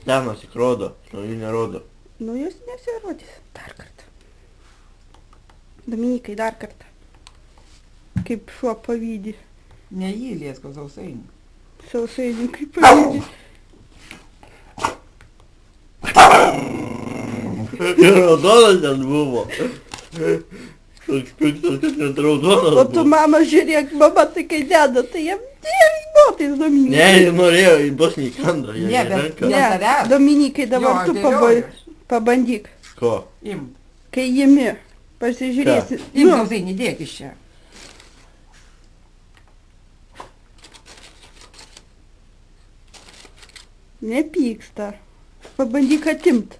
Senas tik rodo, naujų nerodo. Nu, jūs nesirodys. Dar kartą. Dominikai, dar kartą. Kaip šuo pavydį. Ne jį liesko sausainį. Sausainį kaip pavydį. Ir raudonas ten buvo. Toks piktas, kad net raudonas O tu, buvo. mama, žiūrėk, mama, tai kai deda, tai jam botais, Dominikai. Ne, jis norėjo, jis bus neįkanda, jie Ne, bet- nerenka. ne. tavęs. Dominikai, dabar Jo, tu dėliojas. pabandyk. Ko? Imk. Kai jimi, pasižiūrėsi. Imk sausainį, dėk iš čia. Nepyksta. Pabandyk atimt.